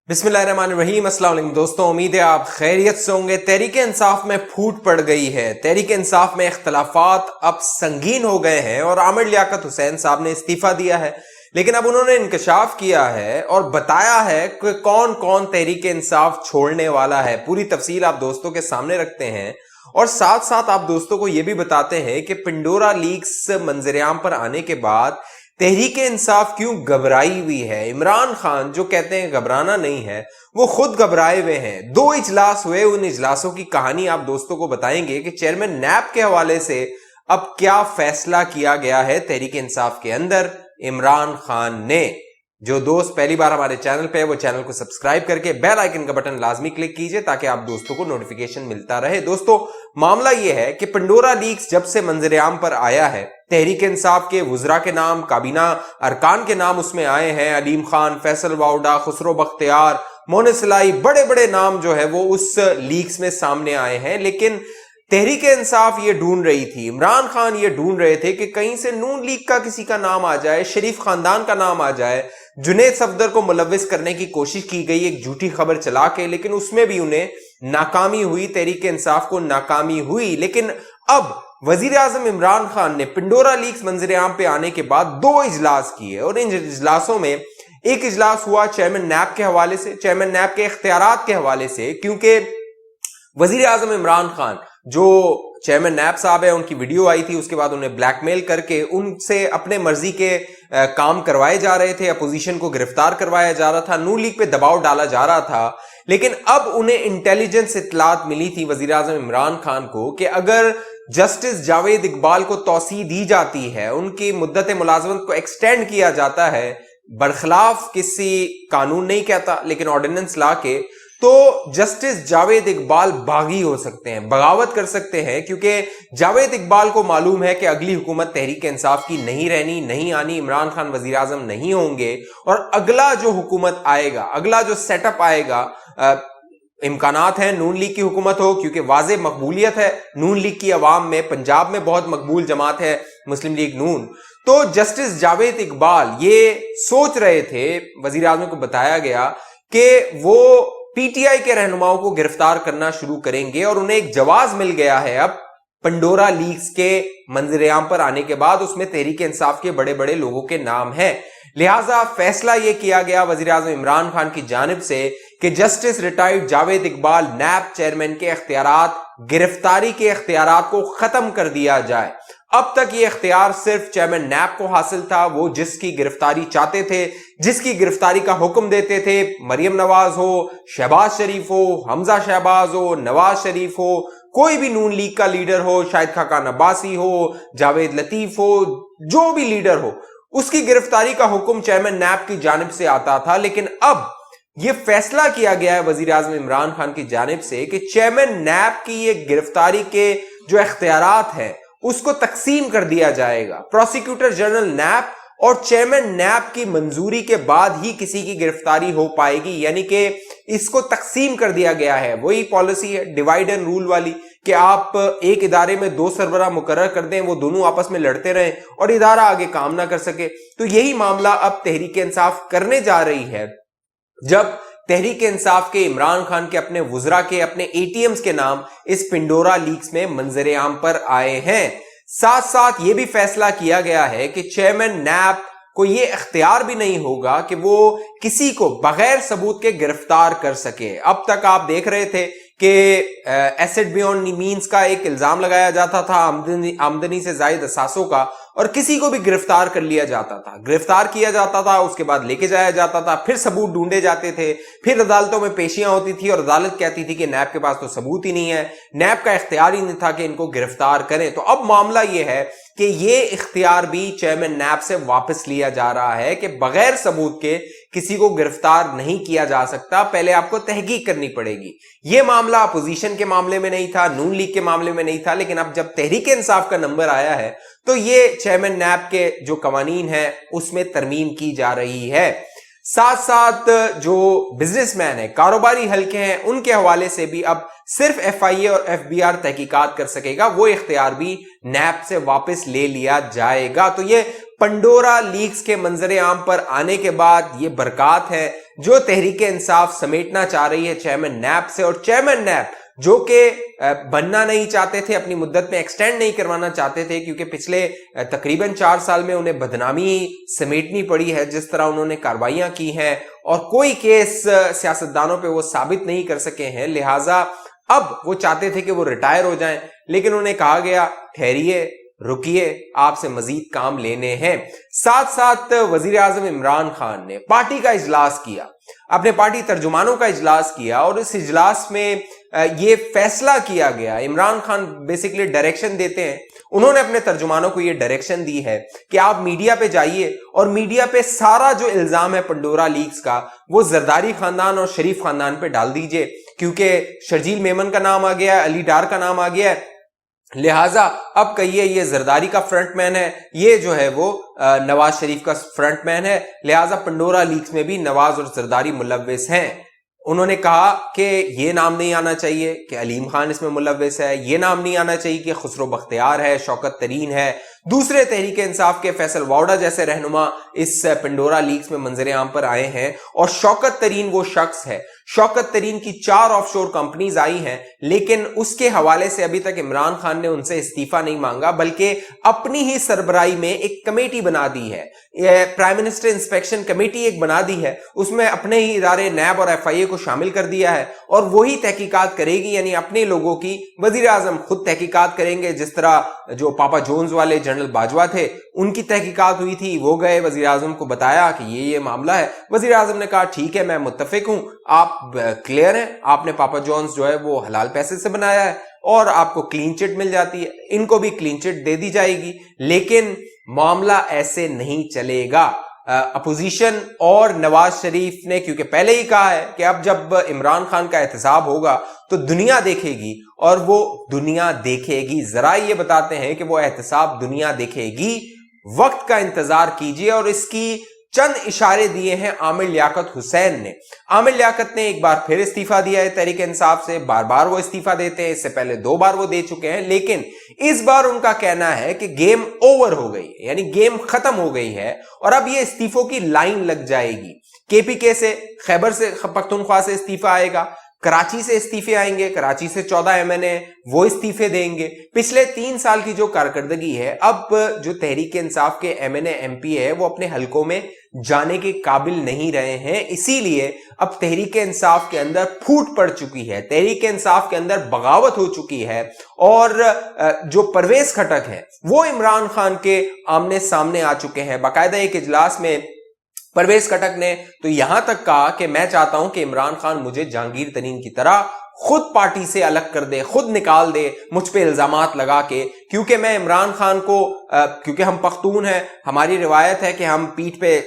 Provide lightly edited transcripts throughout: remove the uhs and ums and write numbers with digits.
बिस्मिल्लाहिर्रहमानिर्रहीम। अस्सलाम वालेकुम दोस्तों, उम्मीद है आप खैरियत से होंगे। तहरीक इंसाफ में फूट पड़ गई है। तहरीक इंसाफ में इख्तलाफात अब संगीन हो गए हैं और आमिर लियाकत हुसैन साहब ने इस्तीफा दिया है, लेकिन अब उन्होंने इंकशाफ किया है और बताया है कि कौन कौन तहरीक इंसाफ छोड़ने वाला है। पूरी तफसील आप दोस्तों के सामने रखते हैं और साथ साथ आप दोस्तों को यह भी बताते हैं कि पिंडोरा लीक्स मंजरेआम पर आने के बाद तहरीक इंसाफ क्यों घबराई हुई है। इमरान खान जो कहते हैं घबराना नहीं है, वो खुद घबराए हुए हैं। 2 इजलास हुए, उन इजलासों की कहानी आप दोस्तों को बताएंगे कि चेयरमैन नैब के हवाले से अब क्या फैसला किया गया है तहरीक इंसाफ के अंदर। इमरान खान ने, जो दोस्त पहली बार हमारे चैनल पे है वो चैनल को सब्सक्राइब करके बेल आइकन का बटन लाजमी क्लिक कीजिए ताकि आप दोस्तों को नोटिफिकेशन मिलता रहे। दोस्तों, मामला यह है कि पिंडोरा लीक्स जब से मंजरेआम पर आया है, तहरीक इंसाफ के वुज़रा के नाम, काबीना अरकान के नाम उसमें आए हैं। अलीम खान, फैसल वाउडा, खुसरो बख्तियार, मोने सिलाई, बड़े बड़े नाम जो है वो उस लीक्स में सामने आए हैं। लेकिन तहरीक इंसाफ ये ढूंढ रही थी, इमरान खान ये ढूंढ रहे थे कि कहीं से नून लीग का किसी का नाम आ जाए, शरीफ खानदान का नाम आ जाए। जुनेद सफदर को मुलव्विस करने की कोशिश की गई एक झूठी खबर चला के, लेकिन उसमें भी उन्हें नाकामी हुई, तहरीक इंसाफ को नाकामी हुई। लेकिन अब वजीर आजम इमरान खान ने पिंडोरा लीक्स मंजरेआम पे आने के बाद 2 इजलास किए और इन इजलासों में एक इजलास हुआ चेयरमैन नैब के हवाले से, चेयरमैन नैब के इख्तियारात के हवाले से, क्योंकि वजीर आजम इमरान खान जो चेयरमैन नैब साहब है, उनकी वीडियो आई थी, उसके बाद उन्हें ब्लैकमेल करके उनसे अपने मर्जी के काम करवाए जा रहे थे, अपोजिशन को गिरफ्तार करवाया जा रहा था, नून लीग पे दबाव डाला जा रहा था। लेकिन अब उन्हें इंटेलिजेंस इत्तलात मिली थी वजीर आजम इमरान खान को कि अगर जस्टिस जावेद इकबाल को तौसी दी जाती है, उनकी मुद्दत मुलाजमत को एक्सटेंड किया जाता है, बरखिलाफ किसी कानून नहीं कहता लेकिन ऑर्डिनेंस ला के, तो जस्टिस जावेद इकबाल बागी हो सकते हैं, बगावत कर सकते हैं, क्योंकि जावेद इकबाल को मालूम है कि अगली हुकूमत तहरीक इंसाफ की नहीं रहनी, नहीं आनी, इमरान खान वजीर आजम नहीं होंगे और अगला जो हुकूमत आएगा, अगला जो सेटअप आएगा, इम्कानात हैं नून लीग की हुकूमत हो, क्योंकि वाज़े मकबूलियत है नून लीग की अवाम में, पंजाब में बहुत मकबूल जमात है मुस्लिम लीग नून। तो जस्टिस जावेद इकबाल ये सोच रहे थे, वजीर आजम को बताया गया कि वो पीटीआई के रहनुमाओं को गिरफ्तार करना शुरू करेंगे और उन्हें एक जवाज मिल गया है अब पिंडोरा लीक्स के मंजरेआम पर आने के बाद, उसमें तहरीक इंसाफ के बड़े बड़े लोगों के नाम हैं। लिहाजा फैसला यह किया गया वजीर आजम इमरान खान की जानिब से कि जस्टिस रिटायर्ड जावेद इकबाल नैब चेयरमैन के इख्तियारात, गिरफ्तारी के इख्तियारात को खत्म कर दिया जाए। अब तक ये इख्तियार सिर्फ चेयरमैन नैब को हासिल था, वो जिसकी गिरफ्तारी चाहते थे, जिसकी गिरफ्तारी का हुक्म देते थे, मरियम नवाज हो, शहबाज शरीफ हो, हमजा शहबाज हो, नवाज शरीफ हो, कोई भी नून लीग का लीडर हो, शाहिद खाकान अब्बासी हो, जावेद लतीफ हो, जो भी लीडर हो, उसकी गिरफ्तारी का हुक्म चेयरमैन नैब की जानिब से आता था। लेकिन अब यह फैसला किया गया है वजीर आजम इमरान खान की जानिब से कि चेयरमैन नैब की ये गिरफ्तारी के जो इख्तियारात हैं उसको तकसीम कर दिया जाएगा। प्रोसिक्यूटर जनरल नैब और चेयरमैन नैब की मंजूरी के बाद ही किसी की गिरफ्तारी हो पाएगी, यानी कि इसको तकसीम कर दिया गया है। वही पॉलिसी है डिवाइड एंड रूल वाली कि आप एक इदारे में 2 सरबराह मुकर्रर कर दें, वो दोनों आपस में लड़ते रहें और इदारा आगे काम ना कर सके। तो यही मामला अब तहरीक इंसाफ करने जा रही है, जब तहरीक इंसाफ के इमरान खान के अपने वुज़रा के, अपने एटीएम्स के नाम इस पिंडोरा लीक्स में मंजरेआम पर आए हैं। साथ साथ यह भी फैसला किया गया है कि चेयरमैन नैब को यह इख्तियार भी नहीं होगा कि वो किसी को बगैर सबूत के गिरफ्तार कर सके। अब तक आप देख रहे थे कि एसेट बियॉन्ड मींस का एक इल्जाम लगाया जाता था, आमदनी से जायद असासों का, और किसी को भी गिरफ्तार कर लिया जाता था, गिरफ्तार किया जाता था, उसके बाद लेके जाया जाता था, फिर सबूत ढूंढे जाते थे, फिर अदालतों में पेशियां होती थी और अदालत कहती थी कि नैब के पास तो सबूत ही नहीं है, नैब का इख्तियार ही नहीं था कि इनको गिरफ्तार करें। तो अब मामला यह है कि ये इख्तियार भी चेयरमैन नैब से वापस लिया जा रहा है कि बगैर सबूत के किसी को गिरफ्तार नहीं किया जा सकता, पहले आपको तहकीक करनी पड़ेगी। यह मामला अपोजिशन के मामले में नहीं था, नून लीग के मामले में नहीं था, लेकिन अब जब तहरीक इंसाफ का नंबर आया है तो ये चेयरमैन नैब के जो कवानीन है उसमें तरमीम की जा रही है। साथ साथ जो बिजनेसमैन है, कारोबारी हल्के हैं, उनके हवाले से भी अब सिर्फ एफआईए और एफबीआर तहकीकात कर सकेगा, वो इख्तियार भी नैब से वापस ले लिया जाएगा। तो ये पंडोरा लीक्स के मंजर आम पर आने के बाद ये बरकत है जो तहरीक इंसाफ समेटना चाह रही है चेयरमैन नैब से, और चेयरमैन नैब जो कि बनना नहीं चाहते थे, अपनी मुद्दत में एक्सटेंड नहीं करवाना चाहते थे, क्योंकि पिछले तकरीबन 4 साल में उन्हें बदनामी समेटनी पड़ी है जिस तरह उन्होंने कार्रवाइयां की हैं, और कोई केस सियासतदानों पे वो साबित नहीं कर सके हैं, लिहाजा अब वो चाहते थे कि वो रिटायर हो जाएं, लेकिन उन्हें कहा गया ठहरिए, रुकिए, आपसे मजीद काम लेने हैं। साथ साथ वजीर आजम इमरान खान ने पार्टी का इजलास किया, अपने पार्टी तर्जुमानों का इजलास किया, और इस इजलास में ये फैसला किया गया, इमरान खान बेसिकली डायरेक्शन देते हैं, उन्होंने अपने तर्जुमानों को ये डायरेक्शन दी है कि आप मीडिया पे जाइए और मीडिया पे सारा जो इल्जाम है पंडोरा लीक्स का वो जरदारी खानदान और शरीफ खानदान पे डाल दीजिए, क्योंकि शर्जील मेमन का नाम आ गया, अली डार का नाम आ गया है, लिहाजा अब कहिए ये जरदारी का फ्रंटमैन है, ये जो है वो नवाज शरीफ का फ्रंटमैन है, लिहाजा पंडोरा लीक्स में भी नवाज और जरदारी मुलव्विस हैं। उन्होंने कहा कि ये नाम नहीं आना चाहिए कि अलीम खान इसमें मुलव्विस है, ये नाम नहीं आना चाहिए कि खुसरो बख्तियार है, शौकत तरीन है, दूसरे तहरीक इंसाफ के फैसल वाउडा जैसे रहनुमा इस पंडोरा लीक्स में मंजर आम पर आए हैं, और शौकत तरीन वो शख्स है, शौकत तरीन की 4 ऑफशोर कंपनीज आई हैं, लेकिन उसके हवाले से अभी तक इमरान खान ने उनसे इस्तीफा नहीं मांगा, बल्कि अपनी ही सरबराही में एक कमेटी बना दी है, प्राइम मिनिस्टर इंस्पेक्शन कमेटी एक बना दी है, उसमें अपने ही इदारे नैब और FIA को शामिल कर दिया है, और वही तहकीकात करेगी, यानी अपने लोगों की वजीर आजम खुद तहकीकात करेंगे, जिस तरह जो पापा जोन्स वाले जनरल बाजवा थे उनकी तहकीकात हुई थी, वो गए वजीर आजम को बताया कि ये मामला है, वजीर आजम ने कहा ठीक है मैं मुत्तफिक हूं, आप क्लियर हैं, आपने पापा जॉन्स जो है वो हलाल पैसे से बनाया है और आपको क्लीन चिट मिल जाती है, इनको भी क्लीन चिट दे दी जाएगी। लेकिन मामला ऐसे नहीं चलेगा। अपोजिशन और नवाज शरीफ ने क्योंकि पहले ही कहा है कि अब जब इमरान खान का एहतसाब होगा तो दुनिया देखेगी, और वो दुनिया देखेगी, जरा ये बताते हैं कि वो एहतसाब दुनिया देखेगी, वक्त का इंतजार कीजिए। और इसकी चंद इशारे दिए हैं आमिर लियाकत हुसैन ने। आमिर लियाकत ने एक बार फिर इस्तीफा दिया है तहरीक इंसाफ से, बार बार वो इस्तीफा देते हैं, इससे पहले 2 बार वो दे चुके हैं, लेकिन इस बार उनका कहना है कि गेम ओवर हो गई, यानी गेम खत्म हो गई है और अब ये इस्तीफों की लाइन लग जाएगी। KPK से, खैबर से पख्तूनख्वा से इस्तीफा आएगा, कराची से इस्तीफे आएंगे, कराची से 14 MNA वो इस्तीफे देंगे। पिछले 3 साल की जो कारकर्दगी है, अब जो तहरीक इंसाफ के MNA MP है वो अपने हलकों में जाने के काबिल नहीं रहे हैं, इसीलिए अब तहरीक इंसाफ के अंदर फूट पड़ चुकी है, तहरीक इंसाफ के अंदर बगावत हो चुकी है, और जो परवेज खटक है वो इमरान खान के आमने सामने आ चुके हैं। बाकायदा एक इजलास में परवेज खटक ने तो यहां तक कहा कि मैं चाहता हूं कि इमरान खान मुझे जहांगीर तरीन की तरह खुद पार्टी से अलग कर दे, खुद निकाल दे मुझ पे इल्जामात लगा के, क्योंकि मैं इमरान खान को क्योंकि हम पख्तून हैं, हमारी रिवायत है कि हम पीठ पे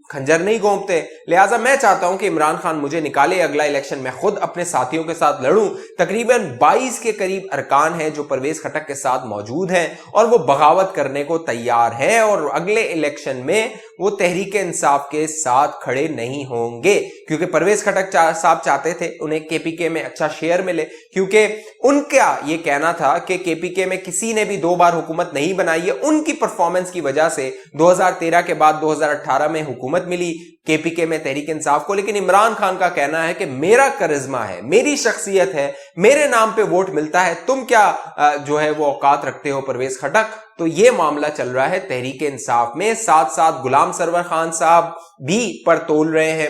खंजर नहीं घोंपते, लिहाजा मैं चाहता हूं कि इमरान खान मुझे निकाले, अगला इलेक्शन में खुद अपने साथियों के साथ लड़ूं। तकरीबन 22 के करीब अरकान हैं जो परवेज खटक के साथ मौजूद हैं और वो बगावत करने को तैयार हैं, और अगले इलेक्शन में वो तहरीक इंसाफ के साथ खड़े नहीं होंगे, क्योंकि परवेज खटक साहब चाहते थे उन्हें KPK में अच्छा शेयर मिले, क्योंकि उनका ये कहना था कि KPK में किसी ने भी 2 बार हुकूमत नहीं बनाई है, उनकी परफॉर्मेंस की वजह से 2013 के बाद 2018 में हुकूमत मिली KPK में तहरीक इंसाफ को। लेकिन इमरान खान का कहना है कि मेरा करिश्मा है, मेरी शख्सियत है, मेरे नाम पे वोट मिलता है, तुम क्या जो है वो औकात रखते हो परवेज खटक। तो ये मामला चल रहा है तहरीक इंसाफ में। साथ साथ गुलाम सरवर खान साहब भी पर तोल रहे हैं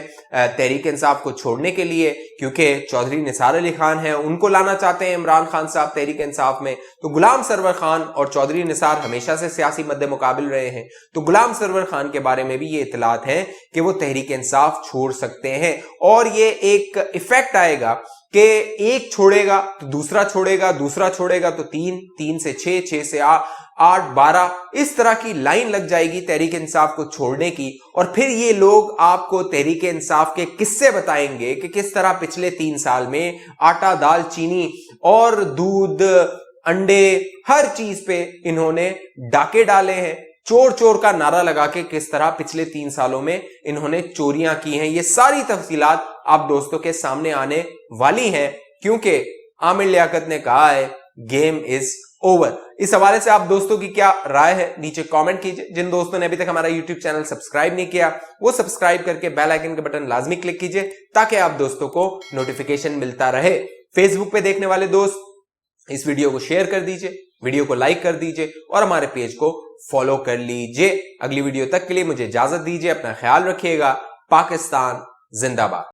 तहरीक इंसाफ को छोड़ने के लिए, क्योंकि चौधरी निसार अली खान है, उनको लाना चाहते हैं इमरान खान साहब तहरीक इंसाफ में। तो गुलाम सरवर खान और चौधरी निसार हमेशा से सियासी मद्दे मुकाबिल रहे हैं, तो गुलाम सरवर खान के बारे में भी ये इतलात है कि वो तहरीक इंसाफ छोड़ सकते हैं, और ये एक इफेक्ट आएगा कि एक छोड़ेगा तो दूसरा छोड़ेगा, दूसरा छोड़ेगा तो 3, 3 से 6, 6 से 8, 12, इस तरह की लाइन लग जाएगी तहरीक इंसाफ को छोड़ने की। और फिर ये लोग आपको तहरीक इंसाफ के किस्से बताएंगे कि किस तरह पिछले 3 साल में आटा, दाल, चीनी और दूध, अंडे, हर चीज पे इन्होंने डाके डाले हैं, चोर चोर का नारा लगा के किस तरह पिछले 3 सालों में इन्होंने चोरियां की हैं। ये सारी तफसीलात आप दोस्तों के सामने आने वाली हैं, क्योंकि आमिर लियाकत ने कहा है गेम इज ओवर। इस हवाले से आप दोस्तों की क्या राय है नीचे कमेंट कीजिए। जिन दोस्तों ने अभी तक हमारा यूट्यूब चैनल सब्सक्राइब नहीं किया वो सब्सक्राइब करके बेल आइकन के बटन लाजमी क्लिक कीजिए ताकि आप दोस्तों को नोटिफिकेशन मिलता रहे। फेसबुक पे देखने वाले दोस्त इस वीडियो को शेयर कर दीजिए, वीडियो को लाइक कर दीजिए और हमारे पेज को फॉलो कर लीजिए। अगली वीडियो तक के लिए मुझे इजाजत दीजिए, अपना ख्याल रखिएगा। पाकिस्तान जिंदाबाद।